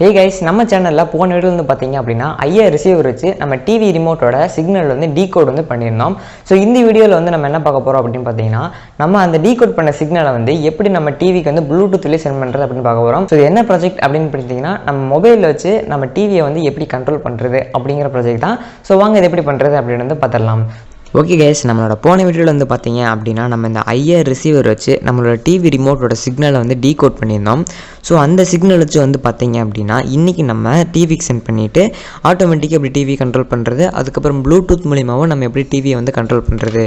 Hey guys, நம்ம சேனல்ல போன வீடியோல வந்து பாத்தீங்க அப்படினா ஐயா ரிசீவர் வச்சு நம்ம டிவி ரிமோட்டோட சிக்னல் வந்து டீகோட் வந்து பண்ணிருந்தோம். சோ இந்த வீடியோல வந்து நம்ம என்ன பார்க்க போறோம் அப்படினு பாத்தீங்கன்னா நம்ம அந்த டீகோட் பண்ண சிக்னலை வந்து எப்படி நம்ம டிவிக்கு வந்து ப்ளூடூத்ல சென்ட் பண்றது அப்படினு பார்க்க போறோம். சோ என்ன ப்ராஜெக்ட் அப்படினு பாத்தீங்கன்னா நம்ம மொபைல்ல வச்சு நம்ம டிவியை வந்து எப்படி கண்ட்ரோல் பண்றது அப்படிங்கற ப்ராஜெக்ட் தான். சோ வாங்க இத எப்படி பண்றது அப்படினு வந்து பார்த்தறலாம். ஓகே கைஸ், நம்மளோட போன வீடியோவில் வந்து பார்த்தீங்க அப்படின்னா நம்ம இந்த ஐஆர் ரிசீவர் வச்சு நம்மளோட டிவி ரிமோட்டோட சிக்னலை வந்து டீகோட் பண்ணியிருந்தோம். ஸோ அந்த சிக்னல் வச்சு வந்து பார்த்தீங்க அப்படின்னா இன்றைக்கி நம்ம டிவிக்கு சென்ட் பண்ணிவிட்டு ஆட்டோமேட்டிக்காக எப்படி டிவி கண்ட்ரோல் பண்ணுறது, அதுக்கப்புறம் ப்ளூடூத் மூலிமாவும் நம்ம எப்படி டிவியை வந்து கண்ட்ரோல் பண்ணுறது.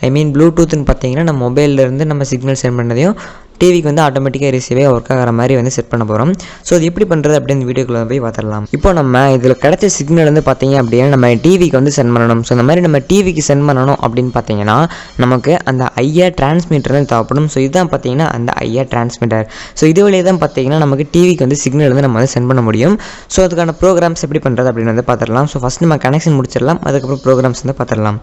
ஐ மீன் ப்ளூடூத்னு பார்த்தீங்கன்னா நம்ம மொபைல்லேருந்து நம்ம சிக்னல் சென்ட் பண்ணதையும் டிவிக்கு வந்து ஆட்டோமேட்டிக்காக ரிசீவே ஒர்க் ஆகிற மாதிரி வந்து செட் பண்ண போகிறோம். ஸோ அது எப்படி பண்ணுறது அப்படின்னு வீடியோக்குள்ள போய் பார்த்துடலாம். இப்போ நம்ம இதில் கிடைச்ச சிக்னல் வந்து பார்த்தீங்க அப்படின்னா நம்ம டிவிக்கு வந்து சென்ட் பண்ணணும். ஸோ இந்த மாதிரி நம்ம டிவிக்கு சென்ட் பண்ணணும் அப்படின்னு பார்த்தீங்கன்னா நமக்கு அந்த ஐஆர் டிரான்ஸ்மிட்டர் தான் தேவைப்படும். ஸோ இதுதான் பார்த்தீங்கன்னா அந்த ஐஆர் டிரான்ஸ்மிட்டர். ஸோ இது வழியே தான் பார்த்தீங்கன்னா நமக்கு டிவிக்கு வந்து சிக்னல் வந்து நம்ம வந்து சென்ட் பண்ண முடியும். ஸோ அதுக்கான ப்ரோக்ராம்ஸ் எப்படி பண்ணுறது அப்படின்னு வந்து பார்த்துடலாம். ஸோ ஃபஸ்ட் நம்ம கனெக்ஷன் முடிச்சிடலாம், அதுக்கப்புறம் ப்ரோக்ராம்ஸ் வந்து பார்த்துடலாம்.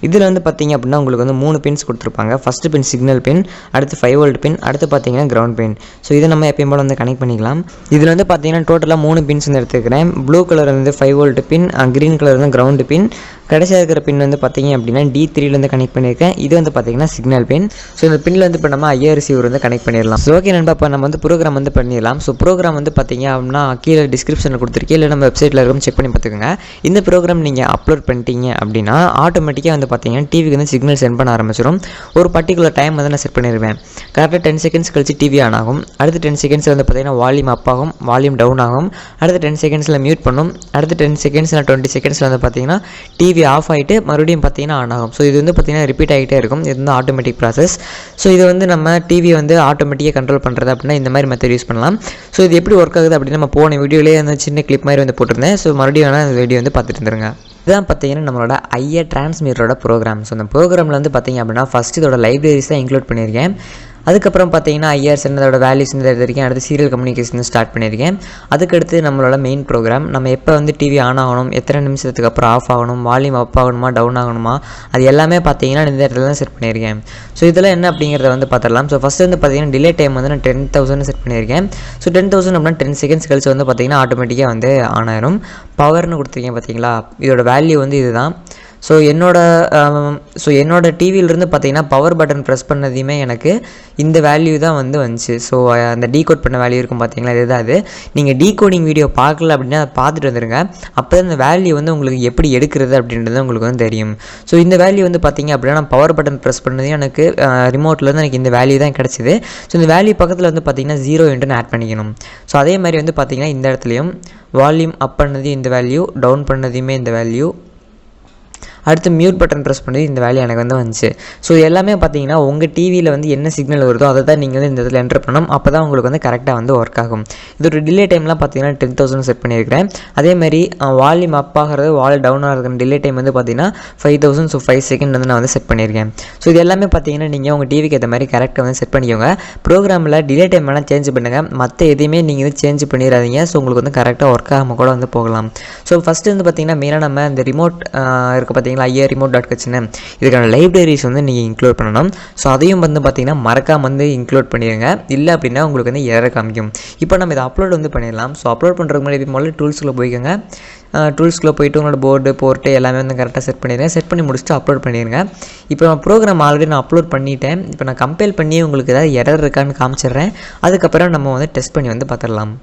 இதில் வந்து பார்த்தீங்க அப்படின்னா உங்களுக்கு வந்து 3 பின்ஸ் கொடுத்துருப்பாங்க. ஃபஸ்ட்டு பின் சிக்னல் பின், அடுத்து 5 வோல்ட் பின், அடுத்து பார்த்தீங்கன்னா கிரவுண்ட் பின். ஸோ இதை நம்ம எப்பயும் போல வந்து கனெக்ட் பண்ணிக்கலாம். இதில் வந்து பார்த்தீங்கன்னா டோட்டலாக 3 பின்ஸ் வந்து எடுத்துக்கிறேன். ப்ளூ கலர் வந்து 5 வோல்ட் பின், க்ரீன் கலர் வந்து கிரவுண்ட் பின், கடைசியாக இருக்கிற பின் வந்து பார்த்தீங்க அப்படின்னா D3லேருந்து கனெக்ட் பண்ணியிருக்கேன். இது வந்து பார்த்தீங்கன்னா சிக்னல் பின். ஸோ இந்த பின்னில் வந்து இப்போ நம்ம ஐஆர் ரிசீவர் வந்து கனெக்ட் பண்ணிடலாம். ஸோ ஓகே நண்பா, இப்போ நம்ம வந்து ப்ரோக்ராம் வந்து பண்ணிடலாம். ஸோ ப்ரோக்ராம் வந்து பார்த்தீங்க அப்படின்னா கீழே டிஸ்கிரிப்ஷனில் கொடுத்துருக்கேன், இல்லை நம்ம வெப்சைட்டில் இருக்கும், செக் பண்ணி பார்த்துக்கோங்க. இந்த ப்ரோக்ராம் நீங்கள் அப்லோட் பண்ணிட்டீங்க அப்படின்னா ஆட்டோமேட்டிக்காக வந்து பார்த்தீங்கன்னா டிவிக்கு வந்து சிக்னல் சென்ட் பண்ண ஆரம்பிச்சிடும். ஒரு பர்டிகுலர் டைம் வந்து நான் செட் பண்ணிடுவேன். கரெக்டாக 10 செகண்ட்ஸ் கழிச்சு டிவி ஆன் ஆகும். அடுத்து 10 செகண்ட்ஸ் வந்து பார்த்தீங்கன்னா வால்யூம் அப் ஆகும், வால்யூம் டவுன் ஆகும். அடுத்து 10 செகண்ட்ஸில் மியூட் பண்ணும். அடுத்து 10 செகண்ட்ஸில் 20 செகண்ட்ஸில் வந்து பார்த்தீங்கன்னா டிவி ஆஃப் ஆகிட்டு மறுபடியும் பார்த்தீங்கன்னா ஆன் ஆகும். ஸோ இது வந்து பார்த்தீங்கன்னா ரிப்பீட் ஆகிட்டே இருக்கும். இது வந்து ஆட்டோமேட்டிக் ப்ராசஸ். ஸோ இது வந்து நம்ம டிவி வந்து ஆட்டோமேட்டிக்காக கண்ட்ரோல் பண்ணுறது அப்படின்னா இந்த மாதிரி மெத்தட் யூஸ் பண்ணலாம். ஸோ இது எப்படி ஒர்க் ஆகுது அப்படின்னு நம்ம போன வீடியோலேயே அந்த சின்ன கிளிப் மாதிரி வந்து போட்டிருந்தேன். ஸோ மறுபடியும் வேணால் அந்த வீடியோ வந்து பார்த்துட்டு இருந்துருங்க. இதுதான் பார்த்தீங்கன்னா நம்மளோட ஐஆர் டிரான்ஸ்மிட்டரோட ப்ரோக்ராம். ஸோ அந்த ப்ரோக்ராமில் வந்து பார்த்தீங்க அப்படின்னா ஃபஸ்ட் இதோட லைப்ரரிஸ் தான் இன்க்ளூட் பண்ணியிருக்கேன். அதுக்கப்புறம் பார்த்தீங்கன்னா ஐஆர் அதோட வேல்யூஸ் வந்து எடுத்திருக்கேன். அடுத்து சீரியல் கம்யூனிகேஷன் ஸ்டார்ட் பண்ணியிருக்கேன். அதுக்கடுத்து நம்மளோட மெயின் ப்ரோக்ராம், நம்ம எப்போ வந்து டிவி ஆன் ஆகணும், எத்தனை நிமிஷத்துக்கு அப்புறம் ஆஃப் ஆகணும், வால்யூம் அப் ஆகணுமா டவுன் ஆகணுமா, அது எல்லாமே பார்த்தீங்கன்னா இந்த இடத்துல தான் செட் பண்ணியிருக்கேன். ஸோ இதெல்லாம் என்ன அப்படிங்கிறத வந்து பார்த்துடலாம். ஸோ ஃபஸ்ட்டு வந்து பார்த்தீங்கன்னா டிலே டைம் வந்து நான் 10,000 செட் பண்ணியிருக்கேன். ஸோ 10,000 அப்படின்னா 10 செகண்ட்ஸ் கழிச்சு வந்து பார்த்தீங்கன்னா ஆட்டோமேட்டிக்காக வந்து ஆன் ஆயிரும். பவர்னு கொடுத்துருக்கேன் பார்த்தீங்களா, இதோட வேல்யூ வந்து இதுதான். ஸோ என்னோட டிவியிலிருந்து பார்த்தீங்கன்னா பவர் பட்டன் ப்ரெஸ் பண்ணதையுமே எனக்கு இந்த வேல்யூ தான் வந்து வந்துச்சு. ஸோ அந்த டீகோட் பண்ண வேல்யூ இருக்கும் பார்த்தீங்களா, இதுதான் அது. நீங்கள் டீகோடிங் வீடியோ பார்க்கல அப்படின்னா அதை பார்த்துட்டு வந்துடுங்க. அப்போ தான் இந்த வேல்யூ வந்து உங்களுக்கு எப்படி எடுக்கிறது அப்படின்றது உங்களுக்கு வந்து தெரியும். ஸோ இந்த வேல்யூ வந்து பார்த்தீங்க அப்படின்னா நான் பவர் பட்டன் ப்ரெஸ் பண்ணதையும் எனக்கு ரிமோட்லேருந்து எனக்கு இந்த வேல்யூ தான் கிடச்சிது. ஸோ இந்த வேல்யூ பக்கத்தில் வந்து பார்த்தீங்கன்னா 0 என்று ஆட் பண்ணிக்கணும். ஸோ அதே மாதிரி வந்து பார்த்தீங்கன்னா இந்த இடத்துலையும் வால்யூம் அப் பண்ணதையும் இந்த வேல்யூ, டவுன் பண்ணதையுமே இந்த வேல்யூ, அடுத்து மியூட் பட்டன் ப்ரெஸ் பண்ணி இந்த வேல்யூ எனக்கு வந்து வந்துச்சு. ஸோ எல்லாமே பார்த்தீங்கன்னா உங்கள் டிவியில் வந்து என்ன சிக்னல் வருதோ அதை தான் நீங்கள் வந்து இந்த இடத்துல என்டர் பண்ணணும். அப்போ தான் உங்களுக்கு வந்து கரெக்டாக வந்து ஒர்க் ஆகும். இதோட டிலே டைம்லாம் பார்த்தீங்கன்னா 10,000 செட் பண்ணியிருக்கிறேன். அதேமாதிரி வால்யூம் அப் ஆகிறது, வால்யூம் டவுன் ஆகிறதுக்கு டிலே டைம் வந்து பார்த்தீங்கன்னா 5,000. ஸோ 5 செகண்ட் வந்து நான் வந்து செட் பண்ணியிருக்கேன். ஸோ இது எல்லாமே பார்த்தீங்கன்னா நீங்கள் உங்கள் டிவிக்கு ஏற்ற மாதிரி கரெக்டாக வந்து செட் பண்ணிக்கோங்க. ப்ரோக்ராமில் டிலே டைம் வேணால் சேஞ்ச் பண்ணுங்கள், மற்ற எதையுமே நீங்கள் வந்து சேஞ்ச் பண்ணிடாதீங்க. ஸோ உங்களுக்கு வந்து கரெக்டாக ஒர்க் ஆகாமல் கூட வந்து போகலாம். ஸோ ஃபஸ்ட்டு வந்து பார்த்தீங்கன்னா மெயினாக நம்ம இந்த ரிமோட் இருக்க பார்த்தீங்கன்னா ஐஆர் ரிமோட்.hன்னு இதுக்கான லைப்ரரிஸ் வந்து நீங்கள் இன்க்ளூட் பண்ணணும். ஸோ அதையும் வந்து பார்த்தீங்கன்னா மறக்காம வந்து இன்க்ளூட் பண்ணிடுங்க. இல்லை அப்படின்னா உங்களுக்கு வந்து எரர் காமிக்கும். இப்போ நம்ம இதை அப்லோட் வந்து பண்ணிடலாம். ஸோ அப்லோட் பண்ணுறதுக்கு முன்னாடி முதல்ல டூல்ஸ்க்குள்ளே போய்க்கோங்க. டூல்ஸ்க்குள்ளே போய்ட்டு உங்களோட போர்ட்டு எல்லாமே வந்து கரெக்டாக செட் பண்ணிடுங்க. செட் பண்ணி முடிச்சுட்டு அப்லோட் பண்ணிடுங்க. இப்போ நான் ப்ரோக்ராம் ஆல்ரெடி நான் அப்லோட் பண்ணிட்டேன். இப்போ நான் கம்பேர் பண்ணி உங்களுக்கு ஏதாவது எரர் இருக்கான்னு காமிச்சிடுறேன். அதுக்கப்புறம் நம்ம வந்து டெஸ்ட் பண்ணி வந்து பார்த்துடலாம்.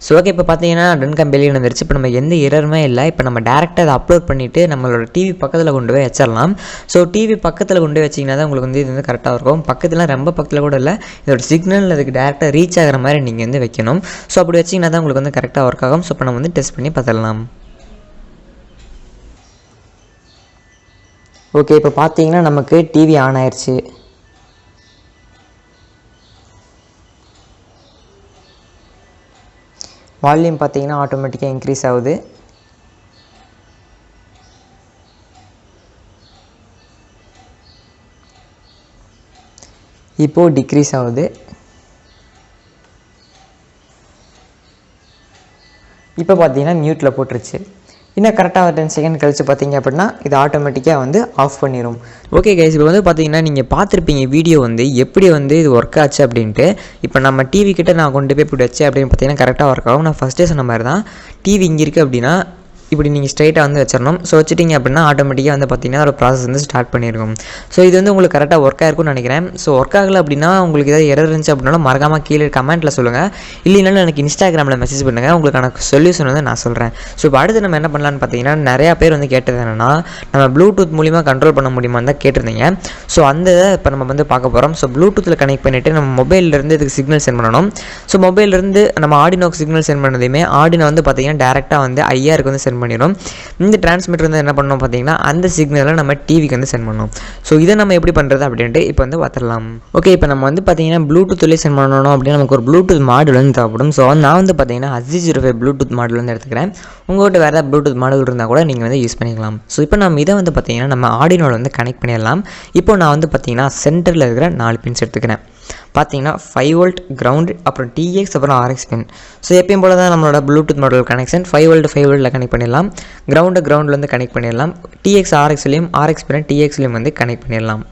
ஸோ ஓகே, இப்போ பார்த்தீங்கன்னா டன் கம்பெனி வந்துருச்சு. இப்போ நம்ம எந்த எரருமே இல்லை. இப்போ நம்ம டேரெக்டாக அதை அப்லோட் பண்ணிவிட்டு நம்மளோட டிவி பக்கத்தில் கொண்டு போய் வச்சிடலாம். ஸோ டிவி பக்கத்தில் கொண்டு போய் வச்சிங்கன்னா தான் உங்களுக்கு வந்து இது வந்து கரெக்டாக இருக்கும். பக்கத்தில் ரொம்ப பக்கத்தில் கூட இல்லை, இதோட சிக்னல் அதுக்கு டேரெக்டாக ரீச் ஆகிற மாதிரி நீங்கள் வந்து வைக்கணும். ஸோ அப்படி வச்சிங்கன்னா தான் உங்களுக்கு வந்து கரெக்டாக ஒர்க் ஆகும். ஸோ இப்போ நம்ம வந்து டெஸ்ட் பண்ணி பார்த்துடலாம். ஓகே, இப்போ பார்த்தீங்கன்னா நமக்கு டிவி ஆன் ஆயிடுச்சு. வால்யூம் பார்த்தீங்கன்னா ஆட்டோமேட்டிக்காக இன்க்ரீஸ் ஆகுது. இப்போது டிக்ரீஸ் ஆகுது. இப்போ பார்த்தீங்கன்னா மியூட்டில் போட்டுருச்சு. இன்னும் கரெக்டாக 10 செகண்ட் கழிச்சு பார்த்தீங்க அப்படின்னா இது ஆட்டோமேட்டிக்காக வந்து ஆஃப் பண்ணிடும். ஓகே கைஸ், இப்போ வந்து பார்த்தீங்கன்னா நீங்கள் பார்த்துருப்பீங்க வீடியோ வந்து எப்படி வந்து இது ஒர்க் ஆச்சு அப்படின்ட்டு. இப்போ நம்ம டிவி கிட்ட நான் கொண்டு போய் இப்படி வச்சேன் அப்படின்னு பார்த்தீங்கன்னா கரெக்டாக ஒர்க் ஆகும். நான் ஃபஸ்ட்டே சொன்ன மாதிரி தான், டிவி இங்கே இருக்குது அப்படின்னா இப்படி நீங்கள் ஸ்ட்ரைட்டாக வந்து வச்சிடணும். ஸோ வச்சுட்டிங்க அப்படின்னா ஆட்டோமேட்டிக்காக வந்து பார்த்தீங்கன்னா ஒரு ப்ராசஸ் வந்து ஸ்டார்ட் பண்ணியிருக்கும். ஸோ இது வந்து உங்களுக்கு கரெக்டாக ஒர்க் ஆகிருக்கும்னு நினைக்கிறேன். ஸோ ஒர்க் ஆகலை அப்படின்னா உங்களுக்கு ஏதாவது எரர் இருந்துச்சு அப்படின்னாலும் மறக்காமல் கீழே கமெண்ட்டில் சொல்லுங்கள். இல்லைனாலும் எனக்கு இன்ஸ்டாகிராமில் மெசேஜ் பண்ணுங்கள், உங்களுக்கான சொல்யூஷன் வந்து நான் சொல்கிறேன். ஸோ இப்போ அடுத்து நம்ம என்ன பண்ணலான்னு பார்த்தீங்கன்னா, நிறையா பேர் வந்து கேட்டது என்னென்னா நம்ம ப்ளூடூத் மூலிமா கண்ட்ரோல் பண்ண முடியுமான்னு தான் கேட்டிருந்தீங்க. ஸோ அந்த இதை இப்போ நம்ம வந்து பார்க்க போகிறோம். ஸோ ப்ளூடூத்தில் கனெக்ட் பண்ணிவிட்டு நம்ம மொபைலிருந்து இதுக்கு சிக்னல் சென்ட் பண்ணணும். ஸோ மொபைலிருந்து நம்ம ஆர்டினோக்கு சிக்னல் சென்ட் பண்ணதையுமே ஆர்டினோ வந்து பார்த்தீங்கன்னா டேரெக்டாக வந்து ஐஆருக்கு வந்து சென்ட் பண்ணிடும். இந்த டிரான்ஸ்மிட்டர் வந்து என்ன பண்ணணும் பார்த்தீங்கன்னா அந்த சிக்னலை நம்ம டிவிக்கு வந்து சென்ட் பண்ணணும். ஸோ இதை நம்ம எப்படி பண்ணுறது அப்படின்ட்டு இப்போ வந்து பார்த்துடலாம். ஓகே, இப்போ நம்ம வந்து பார்த்தீங்கன்னா ப்ளூடூத்லேயே சென்ட் பண்ணணும் அப்படின்னா நமக்கு ஒரு ப்ளூடூத் மாடல் வந்து தேவைப்படும். ஸோ நான் வந்து பார்த்தீங்கன்னா Asi05 ப்ளூடூத் மாடல் வந்து எடுத்துக்கிறேன். உங்கள்கிட்ட வேறு ஏதாவது ப்ளூடூத் மாடல் இருந்தால் கூட நீங்கள் வந்து யூஸ் பண்ணிக்கலாம். ஸோ இப்போ நம்ம இதை வந்து பார்த்தீங்கன்னா நம்ம ஆர்டினோவில் வந்து கனெக்ட் பண்ணிடலாம். இப்போ நான் வந்து பார்த்தீங்கன்னா சென்டரில் இருக்கிற 4 பின்ஸ் எடுத்துக்கிறேன். பார்த்தீங்கன்னா 5 வோல்ட் கிரவுண்ட், அப்புறம் TX, அப்புறம் RX பின். ஸோ எப்பயும் போல தான் நம்மளோட ப்ளூடூத் மாடல் கனெக்ஷன் 5 வோல்ட்டில் கனெக்ட் பண்ணிடலாம். கிரவுண்டில் வந்து கனெக்ட் பண்ணிடலாம். TX RXலையும், RX பின்னை TXலையும் வந்து கனெக்ட் பண்ணிடலாம்.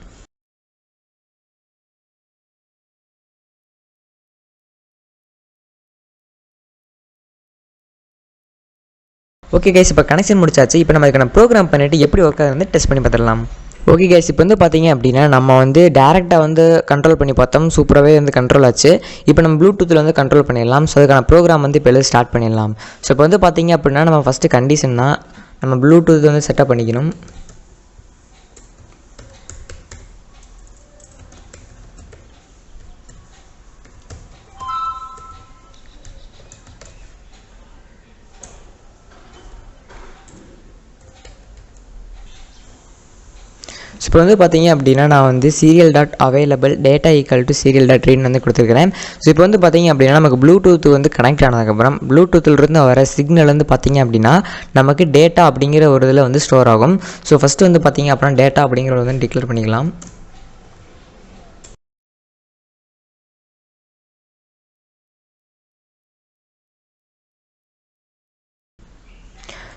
ஓகே கைஸ், இப்போ கனெக்ஷன் முடிச்சாச்சு. இப்போ நம்ம இதுக்கான ப்ரோக்ராம் பண்ணிவிட்டு எப்படி ஒர்க் ஆகுது டெஸ்ட் பண்ணி பார்த்துடலாம். ஓகே கைஸ், இப்போ வந்து பார்த்தீங்க அப்படின்னா நம்ம வந்து டேரெக்டாக வந்து கண்ட்ரோல் பண்ணி பார்த்தோம். சூப்பராகவே வந்து கண்ட்ரோல் ஆச்சு. இப்போ நம்ம ப்ளூடூத்தில் வந்து கண்ட்ரோல் பண்ணிடலாம். ஸோ அதுக்கான ப்ரோக்ராம் வந்து இப்போ ஸ்டார்ட் பண்ணிடலாம். ஸோ இப்போ வந்து பார்த்தீங்க அப்படின்னா நம்ம ஃபஸ்ட்டு கண்டிஷன்னா நம்ம ப்ளூடூத் வந்து செட்டப் பண்ணிக்கணும். ஸோ இப்போ வந்து பார்த்தீங்க அப்படின்னா நான் வந்து serial.available data equal to serial.read வந்து கொடுத்துருக்கிறேன். ஸோ இப்போ வந்து பார்த்தீங்க அப்படின்னா நமக்கு ப்ளூடூத் வந்து கனெக்ட் ஆனதுக்கப்புறம் ப்ளூடூத்திலிருந்து வர சிக்னல் வந்து பார்த்தீங்க அப்படின்னா நமக்கு டேட்டா அப்படிங்கிற ஒரு இதில் வந்து ஸ்டோர் ஆகும். ஸோ ஃபஸ்ட்டு வந்து பார்த்தீங்க அப்படின்னா டேட்டா அப்படிங்கிறத வந்து டிக்ளேர் பண்ணிக்கலாம்.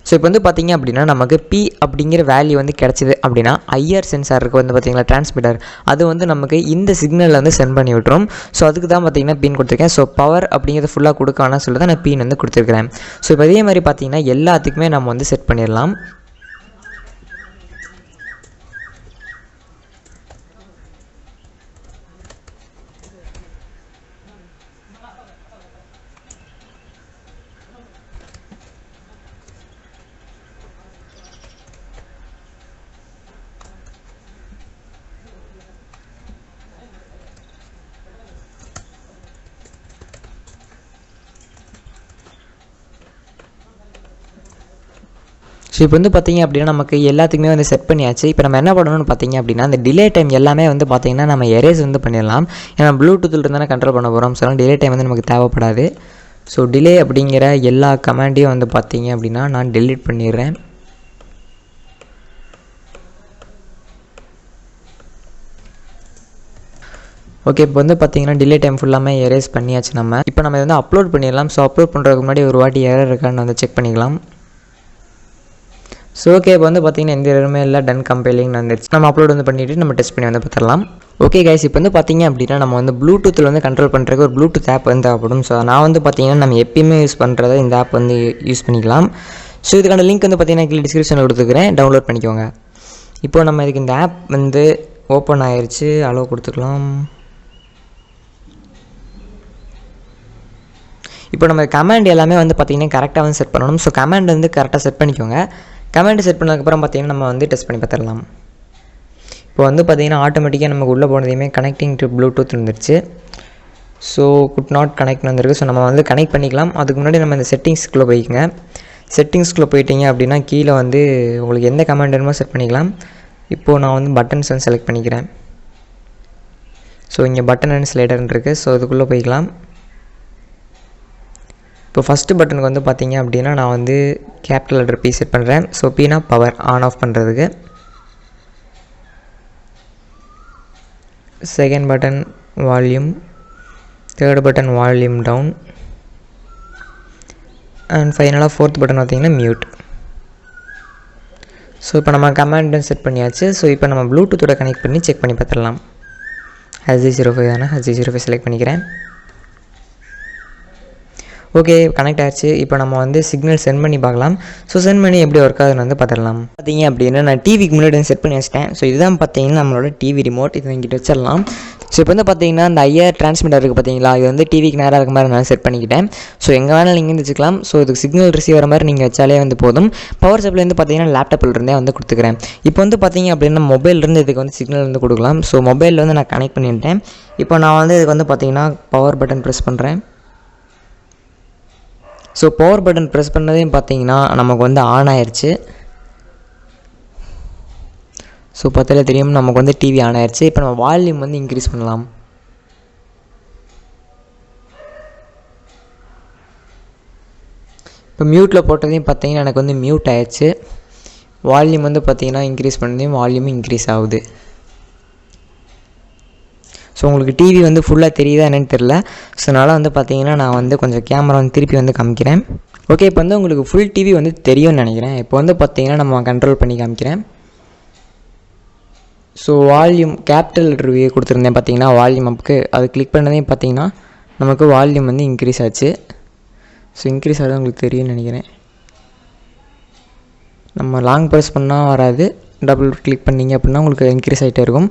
ஸோ இப்போ வந்து பார்த்திங்க அப்படின்னா நமக்கு P அப்படிங்கிற வேல்யூ வந்து கிடச்சிது அப்படின்னா ஐஆர் சென்சாருக்கு வந்து பார்த்திங்களா டிரான்ஸ்மிட்டர் அது வந்து நமக்கு இந்த சிக்னலில் வந்து சென்ட் பண்ணி விட்டுரும். ஸோ அதுக்கு தான் பார்த்திங்கன்னா பின் கொடுத்துருக்கேன். ஸோ பவர் அப்படிங்கிறது ஃபுல்லாக கொடுக்கான்னு சொல்லி தான் நான் பின் வந்து கொடுத்துருக்கிறேன். ஸோ இப்போ இதே மாதிரி பார்த்திங்கன்னா எல்லாத்துக்குமே நம்ம வந்து செட் பண்ணிடலாம். ஸோ இப்போ வந்து பார்த்திங்க அப்படின்னா நமக்கு எல்லாத்துக்குமே வந்து செட் பண்ணியாச்சு. இப்போ நம்ம என்ன பண்ணணும்னு பார்த்திங்க அப்படின்னா அந்த டிலே டைம் எல்லாமே வந்து பார்த்திங்கன்னா நம்ம எரேஸ் வந்து பண்ணிடலாம். ஏன்னா ப்ளூடூத்தில் இருந்தால் கண்ட்ரோல் பண்ண போகிறோம். ஸோ டிலே டைம் வந்து நமக்கு தேவைப்படாது. ஸோ டிலே அப்படிங்கிற எல்லா கமாண்டையும் வந்து பார்த்திங்க அப்படின்னா நான் டெலீட் பண்ணிடுறேன். ஓகே, இப்போ வந்து பார்த்திங்கன்னா டிலே டைம் ஃபுல்லாமே எரேஸ் பண்ணியாச்சு நம்ம. இப்போ நம்ம வந்து அப்லோட் பண்ணிடலாம். ஸோ அப்லோட் பண்ணுறதுக்கு முன்னாடி ஒரு வாட்டி எரர் இருக்கான்னு வந்து செக் பண்ணிக்கலாம். ஸோ ஓகே, இப்போ வந்து பார்த்திங்கன்னா எந்த எரருமே இல்லை, டன் கம்பைலிங்னு வந்துடுச்சு. நம்ம அப்லோட் வந்து பண்ணிவிட்டு நம்ம டெஸ்ட் பண்ணி வந்து பார்த்துடலாம். ஓகே கைஸ், இப்போ வந்து பார்த்திங்க அப்படின்னா நம்ம வந்து ப்ளூடூத்தில் வந்து கண்ட்ரோல் பண்ணுறதுக்கு ஒரு ப்ளூடூத் ஆப் வந்து தேவைப்படும். ஸோ நான் வந்து பார்த்திங்கன்னா நம்ம எப்பயுமே யூஸ் பண்ணுறத இந்த ஆப் வந்து யூஸ் பண்ணிக்கலாம். ஸோ இதுக்கான லிங்க் வந்து பார்த்திங்கன்னா கீழே டிஸ்கிரிப்ஷனில் கொடுத்துக்கிறேன், டவுன்லோட் பண்ணிக்கோங்க. இப்போ நம்ம இதுக்கு இந்த ஆப் வந்து ஓப்பன் ஆயிடுச்சு, அலோவ் கொடுத்துக்கலாம். இப்போ நம்ம கமாண்ட் எல்லாமே வந்து பார்த்திங்கன்னா கரெக்டாக வந்து செட் பண்ணணும். ஸோ கமாண்ட் வந்து கரெக்டாக செட் பண்ணிக்கோங்க. கமாண்ட் செட் பண்ணதுக்கப்புறம் பார்த்திங்கன்னா நம்ம வந்து டெஸ்ட் பண்ணி பார்த்துடலாம். இப்போ வந்து பார்த்திங்கன்னா ஆட்டோமேட்டிக்காக நமக்கு உள்ளே போனதையுமே கனெக்டிங் டு ப்ளூடூத் வந்துருச்சு. ஸோ குட் நாட் கனெக்ட் வந்துருக்கு. ஸோ நம்ம வந்து கனெக்ட் பண்ணிக்கலாம். அதுக்கு முன்னாடி நம்ம இந்த செட்டிங்ஸ்குள்ளே போய்க்குங்க. செட்டிங்ஸ்குள்ளே போயிட்டீங்க அப்படின்னா கீழே வந்து உங்களுக்கு எந்த கமாண்ட் வேணுமோ செட் பண்ணிக்கலாம். இப்போது நான் வந்து பட்டன்ஸ் வந்து செலக்ட் பண்ணிக்கிறேன். ஸோ இங்கே பட்டன் அண்ட் ஸ்லைடர்னு இருக்குது. ஸோ இதுக்குள்ளே போய்க்கலாம். இப்போ ஃபஸ்ட்டு பட்டனுக்கு வந்து பார்த்திங்க அப்படின்னா நான் வந்து கேபிட்டல் லெட்டர் P செட் பண்ணுறேன். ஸோ Pனா பவர் ஆன் ஆஃப் பண்ணுறதுக்கு. Second button volume, third button volume down, and ஃபைனலாக ஃபோர்த் பட்டன் பார்த்திங்கன்னா மியூட். ஸோ இப்போ நம்ம கமாண்டும் செட் பண்ணியாச்சு. ஸோ இப்போ நம்ம ப்ளூடூத்தோட கனெக்ட் பண்ணி செக் பண்ணி பார்த்துடலாம். HG05 தானே, HG05 செலக்ட் பண்ணிக்கிறேன். ஓகே, கனெக்ட் ஆகிடுச்சு. இப்போ நம்ம வந்து சிக்னல் சென்ட் பண்ணி பார்க்கலாம். ஸோ சென்ட் பண்ணி எப்படி ஒர்க் ஆகுதுன்னு வந்து பார்த்துடலாம். பார்த்தீங்க அப்படின்னா நான் டிவிக்கு முன்னாடி செட் பண்ணி வச்சிட்டேன். ஸோ இதுதான் பார்த்தீங்கன்னா நம்மளோட டிவி ரிமோட். இதை இங்கிட்ட வச்சிடலாம். ஸோ இப்போ வந்து பார்த்தீங்கன்னா அந்த ஐஆர் டிரான்ஸ்மிட்டர் இருக்குது பார்த்தீங்களா, இது வந்து டிவிக்கு நேராக இருக்க மாதிரி நான் செட் பண்ணிக்கிட்டேன். ஸோ எங்கே வேணாலும் நீங்கள் வச்சுக்கலாம். ஸோ இதுக்கு சிக்னல் ரிசீவ் மாதிரி நீங்கள் வச்சாலே வந்து போதும். பவர் சப்ளை வந்து பார்த்தீங்கன்னா லேப்டாப்பில் இருந்தே வந்து கொடுத்துக்கிறேன். இப்போ வந்து பார்த்தீங்க அப்படின்னா மொபைல்லேருந்து இதுக்கு வந்து சிக்னல் வந்து கொடுக்கலாம். ஸோ மொபைலில் வந்து நான் கனெக்ட் பண்ணிட்டேன். இப்போ நான் வந்து இதுக்கு வந்து பார்த்தீங்கன்னா பவர் பட்டன் ப்ரெஸ் பண்ணுறேன். ஸோ பவர் பட்டன் ப்ரெஸ் பண்ணதையும் பார்த்தீங்கன்னா நமக்கு வந்து ஆன் ஆயிடுச்சு. ஸோ பார்த்தாலே தெரியும் நமக்கு வந்து டிவி ஆன் ஆயிடுச்சு. இப்போ நம்ம வால்யூம் வந்து இன்க்ரீஸ் பண்ணலாம். இப்போ மியூட்டில் போட்டதையும் பார்த்தீங்கன்னா எனக்கு வந்து மியூட் ஆயிடுச்சு. வால்யூம் வந்து பார்த்தீங்கன்னா இன்க்ரீஸ் பண்ணதையும் வால்யூமும் இன்க்ரீஸ் ஆகுது. ஸோ உங்களுக்கு டிவி வந்து ஃபுல்லாக தெரியுதா என்னென்னு தெரில. ஸோ அதனால் வந்து பார்த்தீங்கன்னா நான் வந்து கொஞ்சம் கேமரா வந்து திருப்பி வந்து காமிக்கிறேன். ஓகே, இப்போ வந்து உங்களுக்கு ஃபுல் டிவி வந்து தெரியும்னு நினைக்கிறேன். இப்போ வந்து பார்த்தீங்கன்னா நம்ம கண்ட்ரோல் பண்ணி காமிக்கிறேன். ஸோ வால்யூம் கேபிட்டல் ரிவ்யூ கொடுத்துருந்தேன் பார்த்தீங்கன்னா வால்யூம் அப்புக்கு அது கிளிக் பண்ணதையும் பார்த்தீங்கன்னா நமக்கு வால்யூம் வந்து இன்க்ரீஸ் ஆச்சு. ஸோ இன்க்ரீஸ் ஆகுது உங்களுக்கு தெரியும்னு நினைக்கிறேன். நம்ம லாங் ப்ரெஸ் பண்ணால் வராது, டபுள் கிளிக் பண்ணிங்க அப்படின்னா உங்களுக்கு இன்க்ரீஸ் ஆகிட்டே இருக்கும்.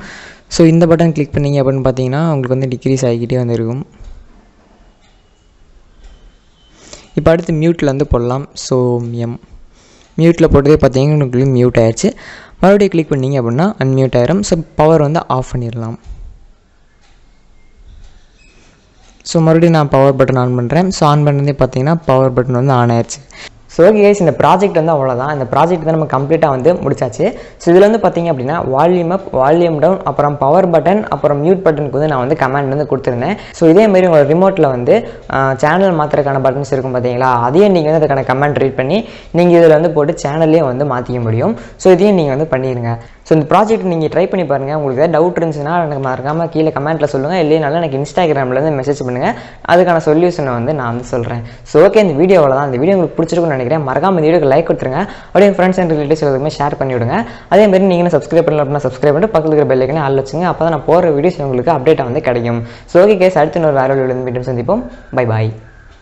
ஸோ இந்த பட்டன் கிளிக் பண்ணிங்க அப்படின்னு பார்த்தீங்கன்னா உங்களுக்கு வந்து டிக்ரீஸ் ஆகிக்கிட்டே வந்துருக்கும். இப்போ அடுத்து மியூட்டில் வந்து போடலாம். ஸோ மியூட்டில் போட்டதே பார்த்தீங்கன்னா உங்களுக்கு மியூட் ஆயிடுச்சு. மறுபடியும் கிளிக் பண்ணிங்க அப்படின்னா அன்மியூட் ஆயிரும். ஸோ பவர் வந்து ஆஃப் பண்ணிடலாம். ஸோ மறுபடியும் நான் பவர் பட்டன் ஆன் பண்ணுறேன். ஸோ ஆன் பண்ணதே பார்த்தீங்கன்னா பவர் பட்டன் வந்து ஆன் ஆயிடுச்சு. ஸோ ஓகே கைஸ், இந்த ப்ராஜெக்ட் வந்து அவ்வளோதான். இந்த ப்ராஜெக்ட் தான் நம்ம கம்ப்ளீட்டாக வந்து முடிச்சாச்சு. ஸோ இதில் வந்து பார்த்தீங்க அப்படின்னா வால்யூம் அப், வால்யூம் டவுன், அப்புறம் பவர் பட்டன், அப்புறம் மியூட் பட்டனுக்கு வந்து நான் வந்து கமாண்ட் வந்து கொடுத்துருந்தேன். ஸோ இதேமாரி உங்களோட ரிமோட்டில் வந்து சேனல் மாற்றுறதுக்கான பட்டன்ஸ் இருக்கும் பார்த்தீங்களா, அதையும் நீங்கள் வந்து அதுக்கான கமாண்ட் ரீட் பண்ணி நீங்கள் இதில் வந்து போட்டு சேனல்லையும் வந்து மாற்றிக்க முடியும். ஸோ இதையும் நீங்கள் வந்து பண்ணிடுங்க. ஸோ இந்த ப்ராஜெக்ட் நீங்கள் ட்ரை பண்ணி பாருங்கள். உங்களுக்கு ஏதாவது டவுட் இருந்துச்சுன்னா எனக்கு மறக்காமல் கீழே கமெண்ட்டில் சொல்லுங்கள். இல்லைனாலும் எனக்கு இன்ஸ்டாகிராமில் மெசேஜ் பண்ணுங்கள். அதுக்கான சொல்யூஷனை வந்து நான் வந்து சொல்கிறேன். ஸோ ஓகே, இந்த வீடியோ அவ்வளோதான். இந்த வீடியோ உங்களுக்கு பிடிச்சிருக்குன்னு நினைக்கிறேன். மறக்காம இந்த வீடியோக்கு லைக் கொடுத்துருங்க. அப்படியே ஃப்ரெண்ட்ஸ் அண்ட் ரிலேட்டிவ்ஸ் எல்லாருமே ஷேர் பண்ணி விடுங்க. அதேமாதிரி நீங்கள் சப்ஸ்கிரைப் பண்ணல அப்படின்னா சப்ஸ்கிரைப் பண்ணிட்டு பக்கத்தில் இருக்கிற பெல் ஐக்கனை ஆல் வச்சுங்க. அப்போ தான் நான் போகிற வீடியோஸ் உங்களுக்கு அப்டேட்டாக வந்து கிடைக்கும். ஸோ ஓகே கைஸ், அடுத்து இன்னொரு வேறு வீடியோவில் மீண்டும் சந்திப்போம். Bye bye.